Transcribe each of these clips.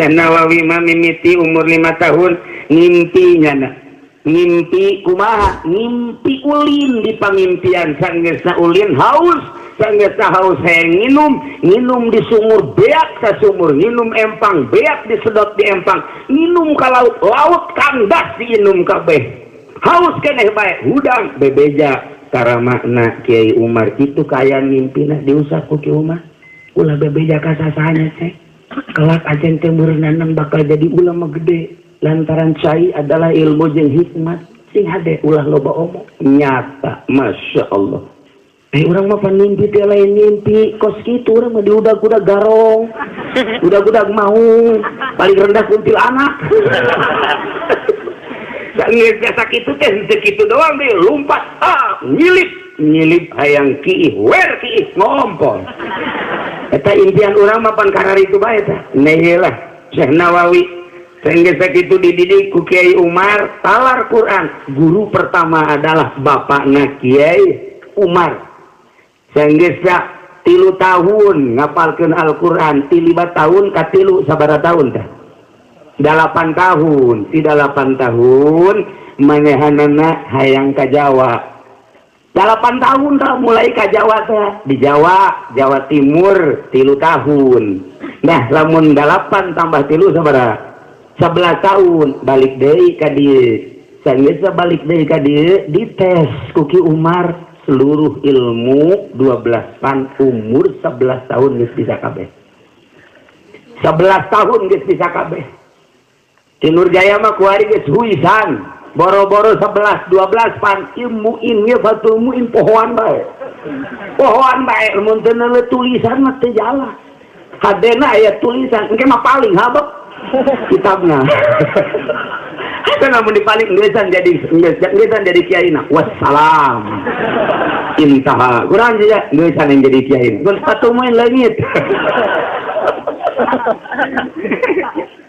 Nawawi mah mimiti umur 5 tahun ngimpinya na. Ngimpi kumaha? Ngimpi ulin di pangimpian sanggeusna ulin haus, sanggeusna haus hayang nginum di sumur beak sa sumur, nginum empang beak disedot di empang, nginum ka laut, laut kandas diinum kabeh. Haus keneh bae, hudang bebeja karamakna Kiai Umar itu kaya mimpina diusah ku Kiai Umar. Ulah bebeja kasasanya teh. Kelak ajen teh meureunana bakal jadi ulama gede. Lantaran cai adalah ilmu jeung hikmat sing hade ulah loba omong nyata masya Allah. Urang mah panimpi teh lain mimpi kos kitu urang mah diudag-udag garong udag-udag maung paling rendah kuntilanak saeus biasa kitu teh teu kitu doang deui lumpat nyilip hayang kiih wer kiih ngompol eta impian urang mah pan karari itu bae tah neulah Syekh Nawawi sehingga segitu dididik ku Kiai Umar talar Quran. Guru pertama adalah bapakna Kiai Umar. Sehingga 3 tahun ngapalkeun Al-Quran, 5 tahun ka 3 sabaraha tahun tah? 8 tahun, ti 8 tahun manehanana hayang ka Jawa. 8 tahun dah mulai ka Jawa teh. Di Jawa Timur 3 tahun. Nah, lamun 8 tambah 3 sabaraha? 11 tahun balik deui ka dieu. Saeus balik deui ka dieu dites ku Ki Umar seluruh ilmu 12 pan umur 11 tahun geus bisa kabeh. 11 tahun geus bisa kabeh. Di Nurjaya mah kuari geus huisan. Boro-boro 11 12 pan ilmu ini fatul muin pohoan bae. Pohoan bae mun teu neuleut tulisan mah teu jala. Hadena aya tulisan engke mah paling habek kitabna. Itu namun dipaling ngesan jadi kiai na. Wassalam. Intaha. Kurang aja ngesan yang jadi kiai. Gun satu main langit.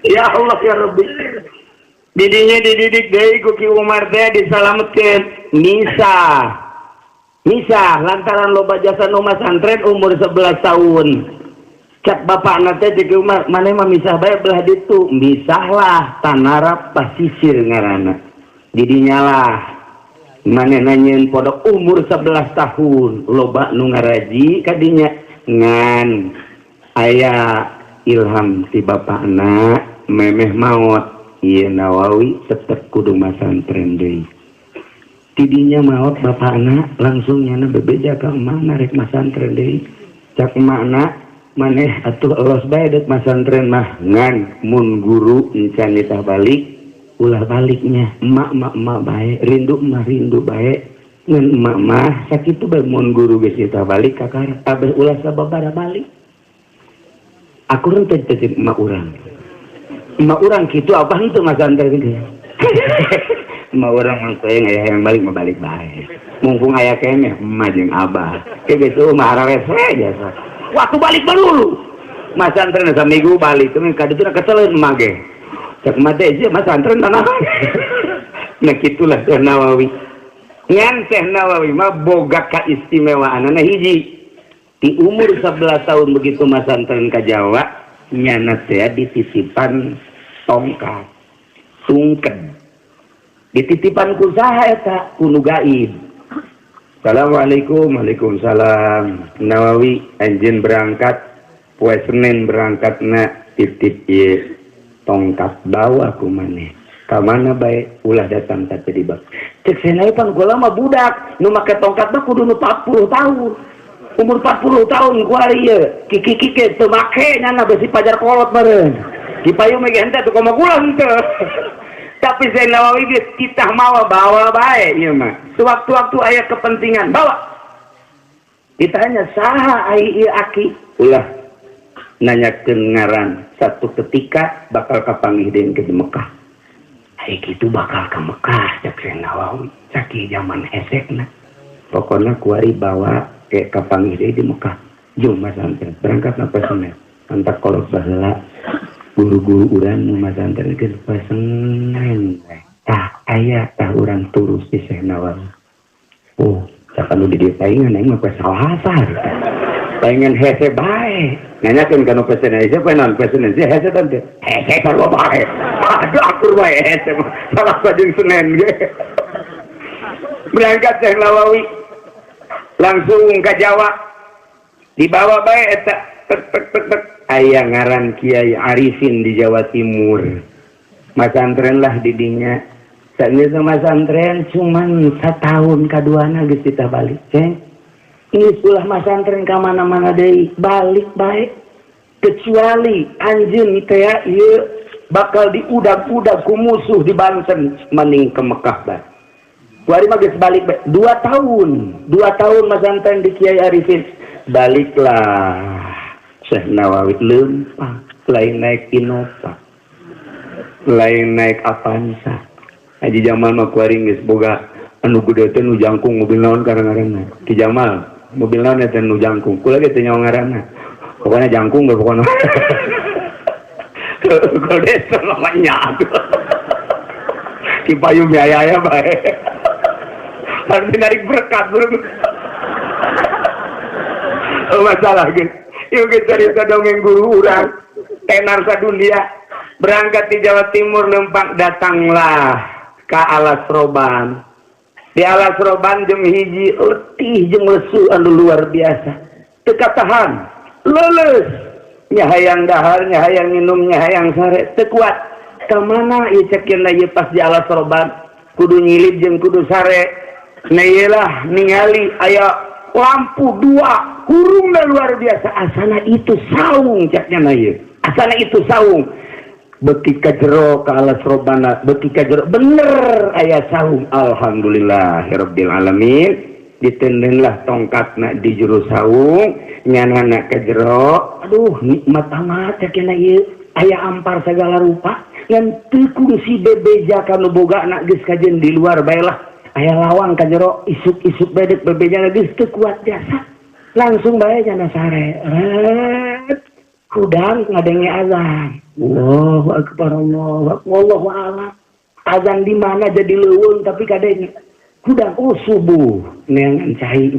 Ya Allah ya Rabbi. Didinya dididik deui ku Ki Umar teh disalametkeun Nisa lantaran loba jasa nu masantren umur 11 tahun. Cak bapak nate jadi Umar mana mah misah bae belah ditu misahlah tanarap pasisir ngaranna didinya lah mana nanyeun podok umur 11 tahun loba nu ngaraji kadinya ngan aya ilham ti bapakna memeh maot ieu Nawawi tetep kudu masantren deui tidinya maot bapakna langsung nyana bebeja ka mana rek masantren deui cak emakna maneh atuh elos bae dek masantren mah ngan mun guru encan ditah balik ulah baliknya emak bae rindu bae ngan emak mah sakitu bae mun guru geus ditah balik ka karep abeh ulah sababaraha balik aku renteu teh emak urang kitu apa henteu masantren kitu emak urang mah teuing aya yang balik mah balik bae mumpung aya keneh emak jeung abah ke geus mah arares we jasa waktu balik baru masantren saminggu balik temen kadituna keseleun mage cek mate ieu masantren tanah nah kitulah Syekh Nawawi ngan Syekh Nawawi mah boga kaistimewaanna hiji di umur 11 tahun begitu masantren ka Jawa nyana teh dititipan tongkat sungken dititipan ku saha eta ku nu gaib. Assalamualaikum. Waalaikumsalam. Nawawi anjeun berangkat poe Senin berangkatna titip ieu tongkat bawa ku maneh ka mana bae ulah datang ka teh dibak cek senai pan kula mah budak nu make tongkat mah kudu 40 tahun umur 40 tahun ku ari ieu kiki teu make nyana besi pajar kolot meureun dipayung mege henteu teu komo kula henteu. Tapi Syekh Nawawi geus kitah mawa bawa bae ieu mah. Sewaktu-waktu aya kepentingan bawa. Ditanya saha ai ieu aki? Ulah nanyakeun ngaran. Satu ketika bakal kapanggih deui ke Mekah. Ai kitu bakal ka Mekah cak Syekh Nawawi. Saki zaman esekna. Pokona kuari bawa ke kapanggih deui di Mekah. Jum masantren berangkat na Senin. Antak kolot baheula. Guru-guru urang nu masantren geus pasenen tah aya tah urang turus di Syekh Nawawi oh sakanu di dieu paingan aing mah salah hasar pengen hese bae nanyakeun kana pesen hese penan pesen hese hese tante hese sarua bae aduh akur bae hese salah sajeng Senen ge berangkat Syekh Nawawi langsung ke Jawa dibawa bae eta aya ngaran Kiai Arifin di Jawa Timur masantren lah didinya saeun masantren cuman satahun kaduana geus kita balik ceng ini sulah masantren ka mana-mana deui balik baik kecuali anjeun teh ieu bakal diudag-udag ku musuh di Banten mending ke Mekah bae. Kuari mah geus balik bae 2 tahun masantren di Kiai Arifin baliklah Syekh Nawawi leumpah lain naik Innova lain naik Avanza Haji Jamal mah kuari geus boga anu gede teh nu jangkung mobil naon karang-karangna Ki Jamal mobil naon eta nu jangkung kula ge teh nyawa ngaranna pokona jangkung ge pokona gede namanya di payung aya bae harus narik berkat bro masalah gitu yuk kita cerita dongeng guru urang tenar sadunia berangkat di Jawa Timur lempang datanglah ke Alas Roban di Alas Roban jeung hiji letih jeung lesu anu luar biasa teka tahan leles nyahayang dahar nyahayang minum nyahayang sare teu kuat ka mana ieu cekeun ieu pas di Alas Roban kudu nyilid jeung kudu sare nah iyalah ningali aya lampu 2 kurungna luar biasa asana itu saung caknya na ieu asana itu saung beuki ka jero ka Alas Robana beuki ka jero bener aya saung alhamdulillahirabbil alamin ditendenlah tongkatna di jero saung nyanana ka jero aduh nikmat amat cakna ieu aya ampar segala rupa ngan teu kungsi bebeja kanu bogana geus kajen di luar bae lah aya lawang ka jero isuk-isuk bedek bebeja geus teu kuat biasa langsung bae jana sare kudang ngadenge azan Allahu akbar Allahu a'lam azan di mana jadi leuweung tapi kadenge kudang subuh neangan cai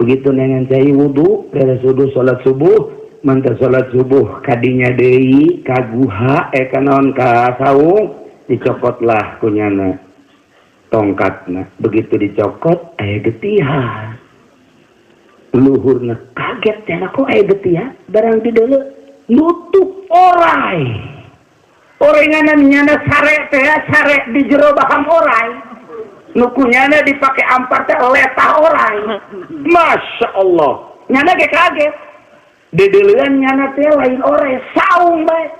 begitu neangan cai wudu beres wudu salat subuh mantap salat subuh kadinya deui ka guha kanaon ka saung dicokotlah kunyana tongkatna begitu dicokot aya getihan luhurna kaget cenah kok aya getihan barang di deuleu nutup orai orenganan nyana sare teh sare di jero baham orai nukunyana dipake ampar teh letah orai Masya Allah nyana ge kaget di deuleuan nyana teh lain orai saung bae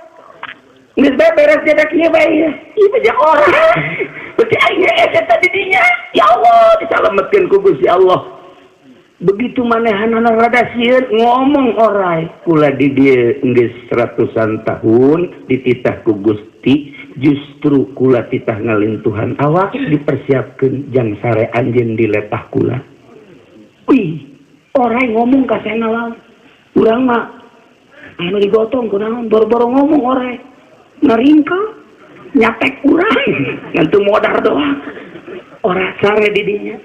geus bae beres jadak ieu bae ieu teh orai berarti aing eta di dinya ya Allah disalametkeun ku Gusti Allah begitu manehanana rada sieun ngomong orai kula di dieu geus ratusan tahun dititah ku Gusti justru kula titah ngalintuhan awak dipersiapkeun jang sare anjeun di letah kula wih orai ngomong ka Syekh Nawawi urang mah anu digotong kunaon boro-boro ngomong orai naringkel nyatek urang ngantu modar doang ora sare di dinya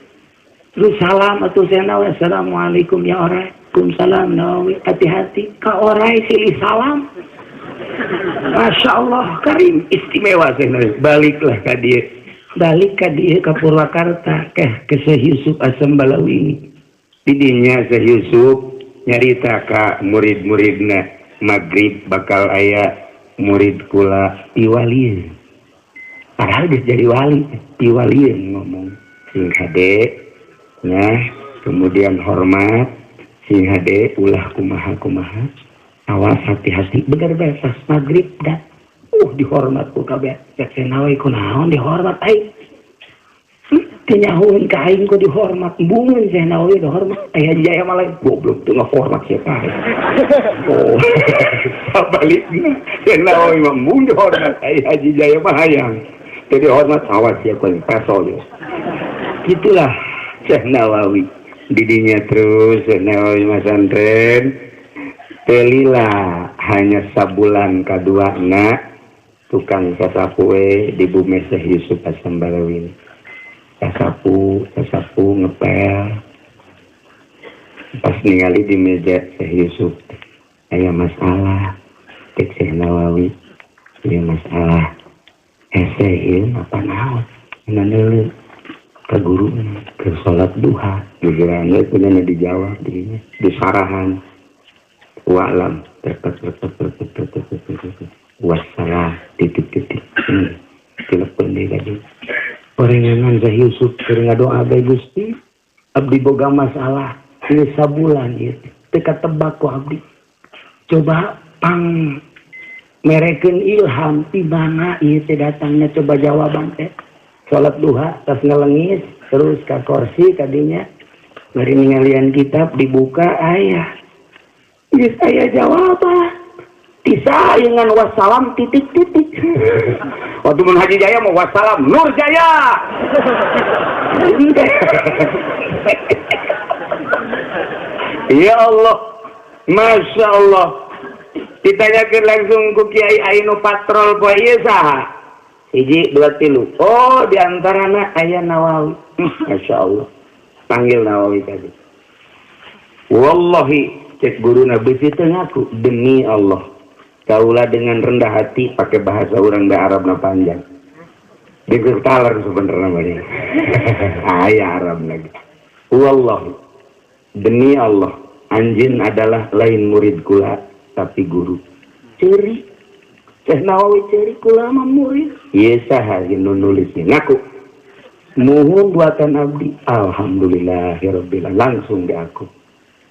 terus salam atuh Syekh Nawawi assalamualaikum ya orai Waalaikumsalam Nawawi hati-hati ka orai silih salam Masya Allah karim istimewa Syekh Nawawi baliklah ka dieu ka Purwakarta ke Syekh Yusuf Asem Balawi di dinya Syekh Yusuf nyarita ka murid-muridna magrib bakal aya murid kula iwali padahal geus jadi wali iwali ngomong sing hade nya kemudian hormat sing hade ulah kumaha awas hati-hati bener bae pas magrib dah dihormat ku kabeh Syekh Nawawi kunaon dihormat ai tinyahueun ka aing ku dihormat bungeun Syekh Nawawi dihormat aya jaya malah goblok teu ngahormat siapa oh sabalikna Syekh Nawawi mah mun dihormat ai Haji Jaya mah hayang teu dihormat awas siapa paso yo gitulah Syekh Nawawi didinya terus Syekh Nawawi masantren telilah hanya sabulan kaduana tukang sasapu di bumi Syekh Yusuf Asem Balawi sasapu ngepel Pas ningali di meja Syekh Yusuf, aya masalah. Cek Syekh Nawawi, aya masalah. Syekh apa naon? Naneuleun ka guru ke salat duha. Gegerana punya dijawab di sarahan. Wa'lam wassalam titik-titik. Telepon deui tadi. Orenganan Syekh Yusuf keur ngadoa bae Gusti. Abdi boga masalah. Ini sabulan ieu teu katebak ku abdi. Coba pang merekeun ilham ti mana ieu teh datangna coba jawaban teh. Salat duha tas ngelengis terus ka kursi kadinya bari ningalian kitab dibuka aya. Geus aya jawaban. Tisaeungan wassalam titik-titik. Waktu mun Haji Jaya mau wassalam Nur Jaya. Ya Allah, Masya Allah. Ditanyakan langsung ku Kiai Ainu patrol poe ieu saha? 1, 2, 3. Oh, diantarana aya Nawawi. Masya Allah. Panggil Nawawi tadi. Wallahi, cek guruna beusi teu ngaku demi Allah. Kaulah dengan rendah hati pakai bahasa orang da Arabna panjang. Digertalar sebenarnya bari. Aya Arab lagi. Wallahi, demi Allah, anjin adalah lain murid kula tapi guru. Ciri Syekh Nawawi ciri kula mah murid. Ieu saha nu nulisnya ngaku. Muhun buatan abdi. Alhamdulillahirabbil alamin. Langsung di aku.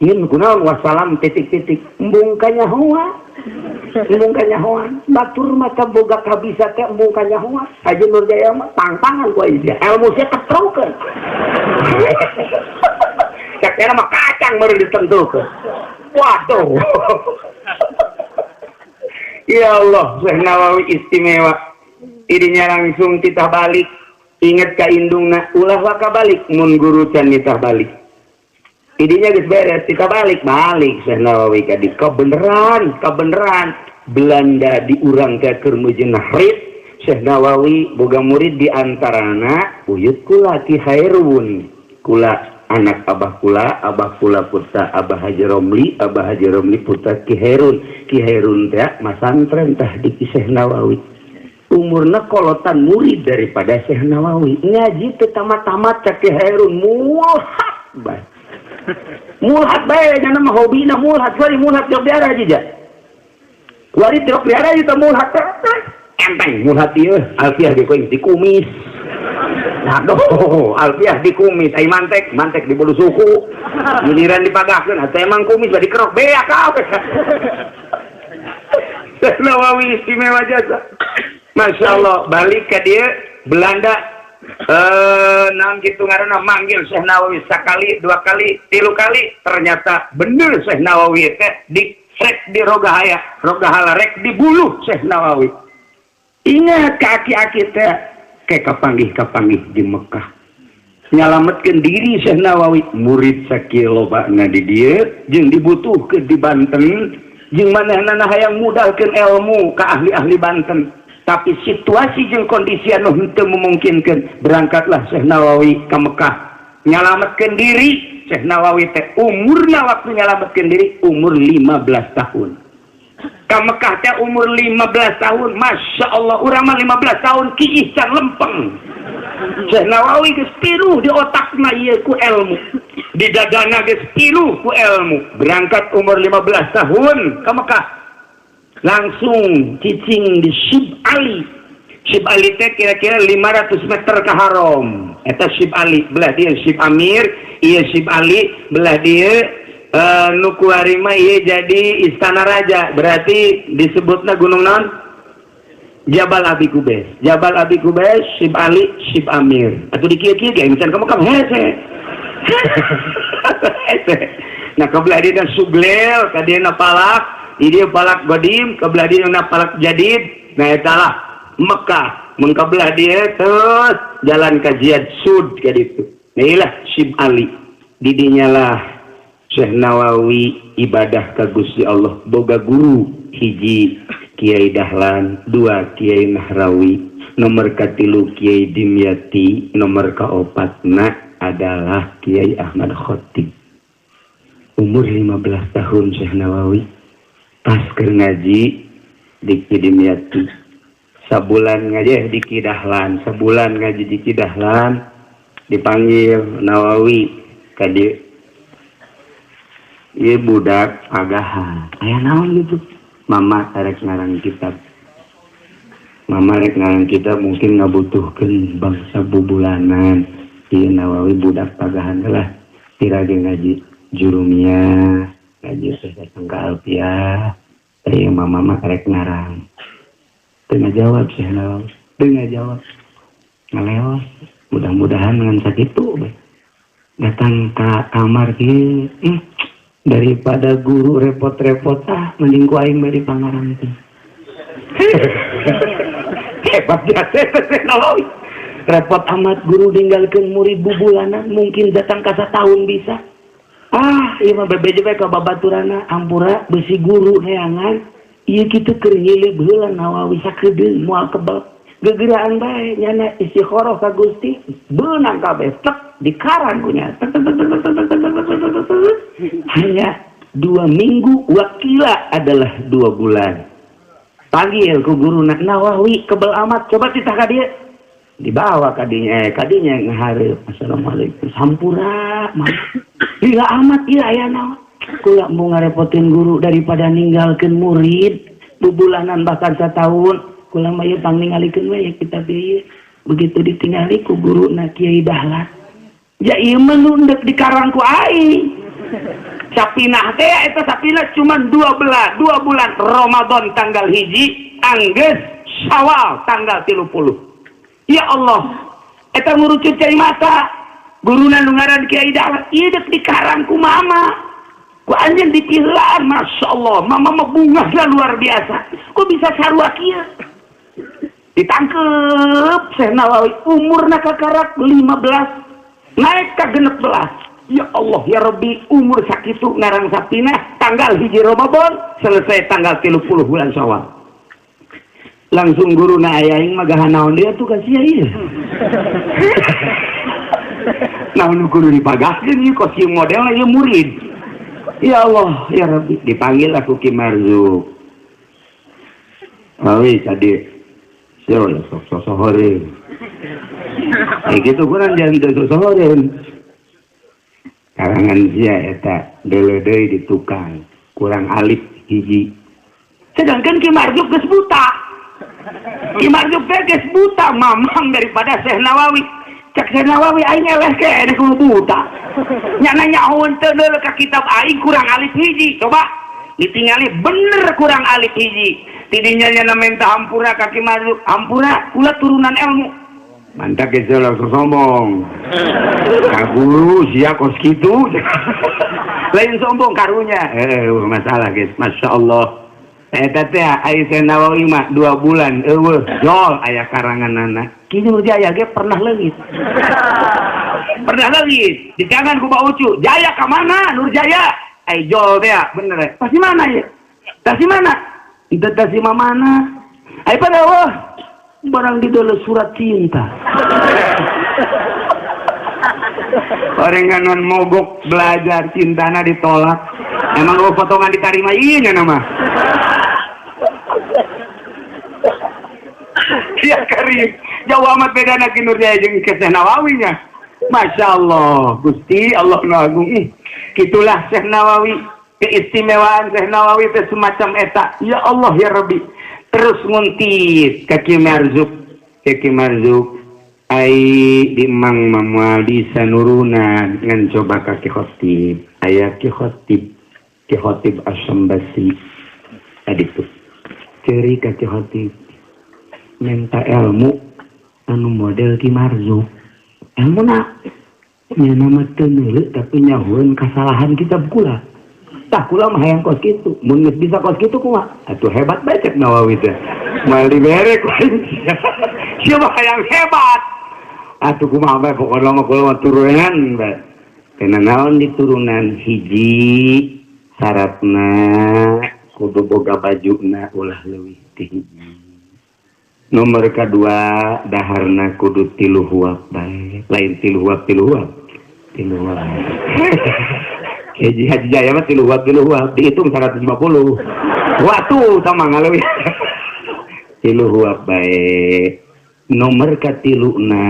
Ieu kunaon wassalam titik-titik. Embung kanyahoa. Embung kanyahoa. Batur mata boga kabisa teh embung kanyahoa. Haji Nur Jaya mah tangtangan ku ieu. Ilmu sia ketrokeun. Cakera mah kacang baru ditentukeun. Waduh. Ya Allah, Syekh Nawawi istimewa. Idinya langsung titah balik. Ingat ka indungna, ulah waka balik mun guru can nitah balik. Idinya geus beres, titah balik Syekh Nawawi ka di kebenaran. Belanda diurang ke keur mujeun nahrid. Syekh Nawawi boga murid di antarana uyut kula Ki Hairun. Kula anak abah kula putra Abah Haji Romli putra Ki Hairun teh masantren tah di Syekh Nawawi. Umurna kolotan murid daripada Syekh Nawawi. Ngaji teh tamat-tamat ka Ki Hairun mulhat bae. Mulhat bae nya mah hobina mulhat, wari mulhat jog diara aja. Wari jog diara itu mulhat. Enteng mulhat ieu alfiah ge koing dikumis. Aduh, alfiah dikumis, ai mantek di bulu suku. Giliran dipagahkeun, atuh emang kumis bari kerok beak kabeh. Nawawi istimewa jasa. Masya Allah, balik ke dia Belanda nang gitu ngaranna manggil Syekh Nawawi sekali, 2 kali, 3 kali, ternyata bener Syekh Nawawi teh rek di rogahala rek di bulu Syekh Nawawi. Ingat kaki-aki teh kayak kapanggih di Mekah nyalametkeun diri Syekh Nawawi murid sakieu lobana di dieu jeung dibutuhkeun di Banten jeung manehna hayang mudalkeun ilmu ka ahli-ahli Banten tapi situasi jeung kondisi anu henteu memungkinkeun berangkatlah Syekh Nawawi ka Mekah nyalametkeun diri Syekh Nawawi teh umurna waktu nyalametkeun diri umur 15 tahun ka Mekah teh umur 15 tahun. Masya Allah, urang mah 15 tahun kiih can lempeng. Syekh Nawawi geus piruh di otakna ieu ku ilmu. Di dadana geus piruh ku ilmu. Berangkat umur 15 tahun ka Mekah. Langsung cicing di Syib Ali. Syib Ali teh kira-kira 500 meter ke haram. Eta Syib Ali, belah dia Syib Amir, ieu Syib Ali, belah dia nuku harima iya jadi istana raja berarti disebutnya gunung non Jabal Abi Kubais Syib Ali Syib Amir atau dikira-kira kayak misalnya kamu hese nah kebelah dia Suglel kadieu palak dia palak Godim kebelah dia palak Jadid nah etalah Mekah mengkebelah dia terus jalan ke Jihad Sud kayak gitu nah ilah Syib Ali didinya lah Syekh Nawawi ibadah ka Gusti Allah boga guru hiji Kiai Dahlan 2 Kiai Nahrawi nomor katilu Kiai Dimyati nomor kaopatna adalah Kiai Ahmad Khotib umur 15 tahun Syekh Nawawi pas keur ngaji di Kidimyati sabulan ngaji di Kidahlan sabulan ngaji di Kidahlan dipanggil Nawawi ka dieu ieu budak pagahan aya naon gitu mama arek ngarang kitab mungkin ngabutuhkeun bangsa bubulanan ieu Nawawi budak pagahan lah tirage ngaji jurumiyah ngaji sangka alfiah ieu mama arek ngarang teu ngajawab Syekh Nawawi teu ngajawab ngaleos mudah-mudahan dengan sakitu datang ke kamar kieu daripada guru repot-repot mending ku aing bari pangarang teh hebat biasa Syekh Nawawi repot amat guru ninggalkeun murid bubulanan mungkin datang ka satahun bisa ieu mah bebeje bae ka babaturana ampura besi guru neangan ieu kitu keur nyilih heula Nawawi sakedeung moal kebal gegeraan bae nyana istikharah ka Gusti beunang kabeh tek dikarang kunya hanya 2 minggu wakila adalah 2 bulan panggil ku guru Nawawi kebal amat coba titah ka dieu dibawa kadinya ngahareup assalamualaikum sampura lila amat ieu aya naon kula mau ngarepotin guru daripada ninggalkeun murid bubulanan bahkan satahun kula mah ieu pangningalikeun we kitab ieu begitu ditinggali ku guruna Kiai Dahlan ya ieu mah nu deuk dikarang ku aing sapinah teh eta sapinah cuma 2 bulan Ramadan tanggal 1 anggeus Syawal tanggal 30 ya Allah eta ngurucut cai mata guruna nu ngaran Kiai Dahlan ieu deuk dikarang ku mama ku anjeun dipilaan masyaallah mama mah bungahna luar biasa kok bisa sarua kieu ditangkep Syekh Nawawi umurna kakarak 15 naik ka 16 ya Allah ya Rabbi umur sakitu ngarang sapinah tanggal 1 Ramadan selesai tanggal 30 bulan Syawal langsung guruna ayaing mah gahan naon dia tuh ka sia ieu naon guru dipagahkeun ieu kosium modelna ieu murid ya Allah ya Rabbi dipanggil aku Ki Marzuq awi tadi siapa sok-sosohoreun gitu kurang jangan sosohoreun karangan sia eta deuleu-deui di tukang kurang alif hiji sedangkan Ki Marzuq geus buta Ki Marzuq teh geus buta mamang daripada Syekh Nawawi cak Syekh Nawawi aing eleh ke ada kudu buta nyana nyahoeun teu deuleu ka kitab aing kurang alif hiji coba ditingali bener kurang alif hiji tidinya nyana minta hampura ka Ki Marzuq hampura kula turunan ilmu mantap geus langsung sombong ka guru sia kos kitu lain sombong karunya masalah guys masyaallah eta teh aya Syekh Nawawi mah 2 bulan eueuh jol aya karanganana Ki Nurjaya ge pernah leungit dicangan ku Pak Ucu Jaya ka mana Nurjaya jol teh bener pasti mana ya tasi mana itu tasi mana ai pada wah barang di dalam surat cinta orang non mogok belajar cintana ditolak emang lo potongan ditarima iya nama ya karim jauh amat beda nak Nurjaya jeung Syekh Nawawi nya Masya Allah Gusti Allah nu agung gitulah Syekh Nawawi keistimewaan Syekh Nawawi itu semacam eta ya Allah ya Rabbi terus nguntit ka Ki Marzuq ai di Mang Mamual di sanurunan ngan coba ka Ki Khotib aya Ki Khotib Asy-Syambasi aditu ceri ka Ki Khotib minta ilmu anu model Ki Marzuq ilmu na nya nama teu neuleuh tapi nyahoeun kasalahan kitab kula tah kula mah hayang kos kitu mun geus bisa kos kitu kumaha atuh hebat bae Syekh Nawawi teh moal dibere ku sia mah hayang hebat atuh kumaha bae pokona mah kula turunan bae kana naon diturunan hiji syaratna kudu boga bajuna ulah leuwih ti hiji nomor kedua daharna kudu 3 huap bae lain 3 huap Haji Jaya mah tilu huap dihitung 150. Waktu sama ngalewi. Tilu huap bae. Nomor katiluna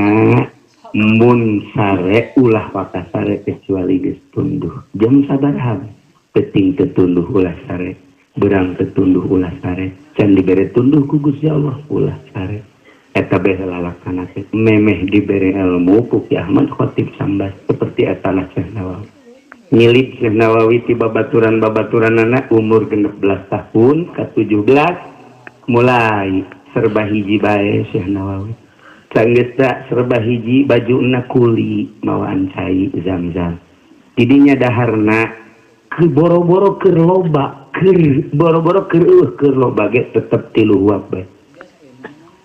mun sare ulah wakasare kecuali geus tunduh. Jam sabaraha? Peting tetunduh ulah sare. Berang tetunduh ulah sare. Can dibere tunduh ku Gusti Allah ulah sare. Eta bae lalakana teh memeh dibere ilmu ku Ki Ahmad Khatib Sambas seperti eta Syekh Nawawi. Nyilip Syekh Nawawi ti babaturan-babaturanana umur 16 tahun ke 17 mulai serba hiji bae Syekh Nawawi. Sanggeus serba hiji bajuna kuli mawaan cai Zam-zam. Tidinya daharna keur boro-boro keur loba, keur boro-boro keur loba ge tetep tilu huap bae.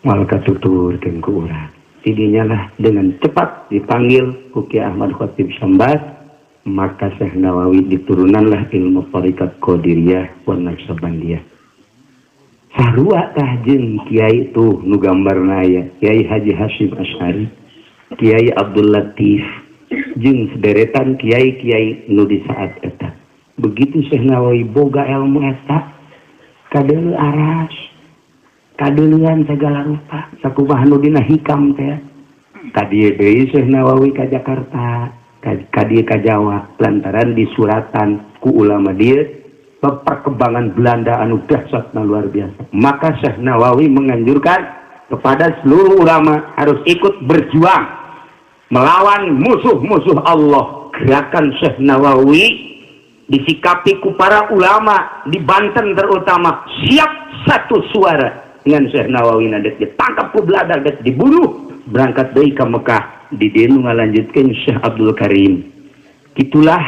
Mal katuturkeun ku urang. Tidinya lah dengan cepat dipanggil ku Ki Ahmad Khatib Sambas, maka Syekh Nawawi diturunanlah ilmu Thariqat Qadiriyah wa Naqsabandiyah. Sarua tah jeung kiai tuh nu gambarna aya Kiai Haji Hasyim Asy'ari, Kiai Abdul Latif jeung sederetan kiai-kiai nu di saat eta. Begitu Syekh Nawawi boga ilmu eta kadeuleu aras, kadeulean segala rupa, sakumaha nu dina hikam teh. Kadieu deui Syekh Nawawi ka Jakarta, kadieu ka Jawa lantaran disuratan ku ulama dieu perkembangan Belanda anu dahsyatna luar biasa. Maka Syekh Nawawi menganjurkan kepada seluruh ulama harus ikut berjuang melawan musuh-musuh Allah. Gerakan Syekh Nawawi disikapi ku para ulama di Banten terutama siap satu suara dengan Syekh Nawawi nadet ditangkap ku Belanda dan dibunuh berangkat dari ke Mekah di denu ngalanjutkeun Syekh Abdul Karim. Itulah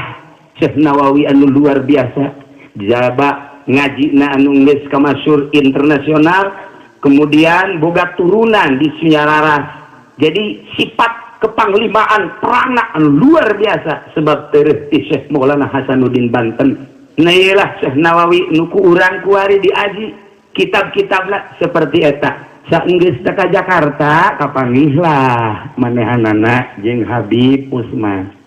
Syekh Nawawi anu luar biasa. Jaba ngaji na anu geus kamasyhur internasional, kemudian boga turunan di Sunyararas. Jadi sifat kepanglimaan perangna anu luar biasa sebab teureus ti Syekh Maulana Hasanuddin Banten. Nah iyalah Syekh Nawawi nu ku urang kuari diaji kitab-kitabna seperti eta. Saenggeus ka Jakarta kapanggihlah manehanana jeung Habib Usman.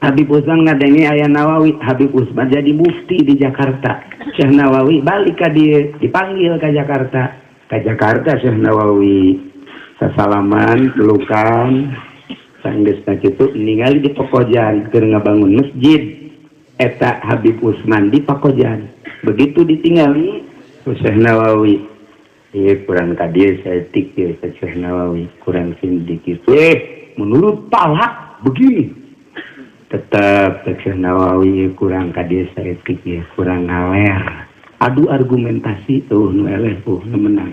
Habib Usman ngadengi aya Nawawi, Habib Usman jadi mufti di Jakarta. Syekh Nawawi balik ka dieu, dipanggil ke Jakarta. Ka Jakarta Syekh Nawawi sasalaman, pelukan, saenggeus kitu ningali di Pakojan keur ngabangun masjid. Eta Habib Usman di Pakojan. Begitu ditinggali Syekh Nawawi. Ieu kurang ka dieu saeutik ieu Syekh Nawawi, kurang sedikit. Menurut Talak begini. Tetap Syekh Nawawi kurang ka dieu saeutik ya, kurang ngaler. Adu argumentasi tuh nu eleh tuh nu menang.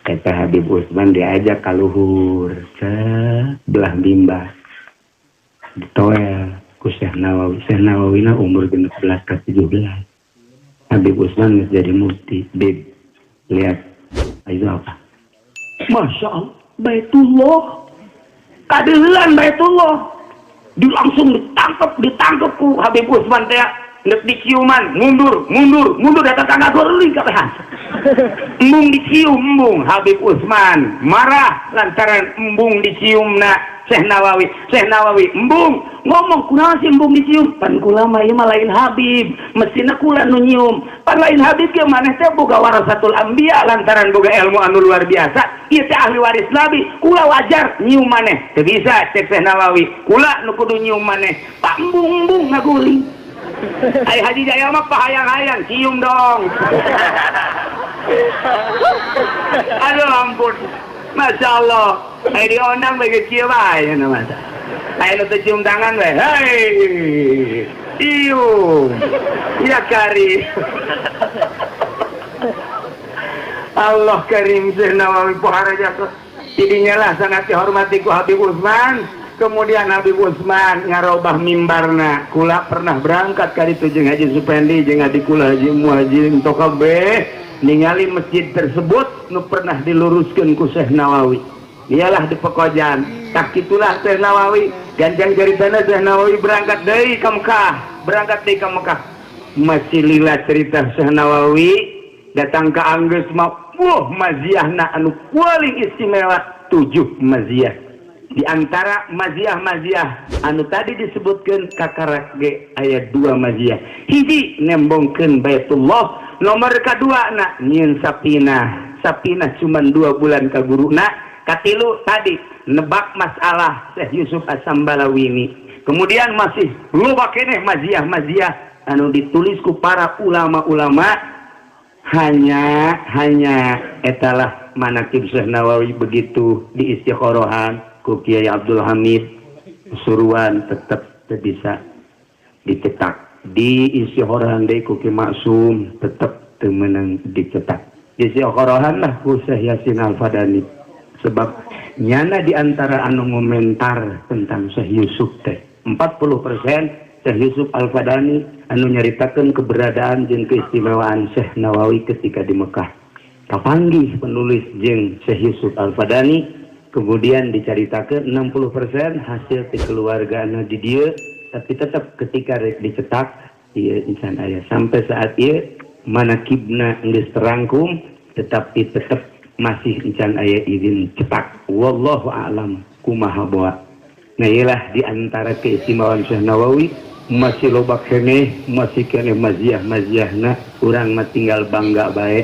Eta Habib Usman diajak ka luhur, belah bimbah. Ditoel ku Syekh Nawawi. Syekh Nawawina umur 16 ke 17. Habib Usman jadi mufti. Bib, lihat itu apa? Masya Allah, Baitullah. Kadeulan Baitullah. Langsung ditangkap ku Habib Usman teh nek diciuman mundur datang tangga gorling kabehan. Embung dicium embung Habib Usman marah lantaran embung diciumna Syekh Nawawi embung ngomong kunaon sih embung dicium pan kula mah ieu mah lain Habib mestina kula nu nyium pan lain Habib ge maneh teh boga warasatul anbiya lantaran boga ilmu anu luar biasa ieu teh ahli waris nabi kula wajar nyium maneh teu bisa cek Syekh Nawawi kula nu kudu nyium maneh pak embung ngaguling. Ai Haji Jaya mah pahayang-hayang cium dong. Aduh ampun. Masya Allah. Ai diondang bagi cium aja nama. Ai lu cium tangan we. Hei. Cium. Ya Karim. Allah Karim Syekh Nawawi poharaja tidinya lah sangat dihormati ku Habib Usman. Kemudian Habib Usman ngarobah mimbarna. Kula pernah berangkat ka ditu jeung Haji Supendi jeung adik kula Haji Muhajir Tokabe ningali masjid tersebut nu pernah diluruskeun ku Syekh Nawawi. Iyalah di Pekojan. Tak kitulah Syekh Nawawi ganjang ceritana Syekh Nawawi berangkat deui ka Mekah. Masih lila cerita Syekh Nawawi datang ke Anggeus mah wah maziahna anu paling istimewa 7 maziah. Di antara maziah-maziah anu tadi disebutkan kakarak ge aya 2 maziah. Hiji nembongkeun Baitullah, nomor kedua na nyieun sapinah. Sapinah cuman 2 bulan ka guruna. Katilu tadi nebak masalah Syekh Yusuf As-Sambalawini. Kemudian masih loba keneh maziah-maziah anu ditulis ku para ulama-ulama, hanya etalah manaqib Syekh Nawawi begitu di Istiqorohan ku Kiai Abdul Hamid Suruhan tetap bisa dicetak. Di Istiqorohan deui ku Ki Maksum tetap teu meunang dicetak. Di Istiqorohan lah ku Syekh Yasin Al-Fadani, sebab nyana di antara anu ngomentar tentang Syekh Yusuf teh 40% Syekh Yusuf Al-Fadani anu nyaritakeun keberadaan jeung keistimewaan Syekh Nawawi ketika di Mekah. Kapanggih penulis jeung Syekh Yusuf Al-Fadani, kemudian diceritakan 60% hasil di keluarga anu di dieu, tapi tetap ketika dicetak ieu insan aya sampai saat ieu manaqibna geus terangkum, tetapi tetap masih insan aya izin cetak. Wallahu a'lam kumaha boa. Nah ialah di antara keistimewaan Syekh Nawawi, masih loba keneh, masih keneh maziah-maziahna, urang mah tinggal bangga bae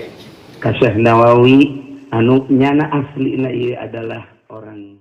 ka Syekh Nawawi anu nyana aslina ieu adalah orang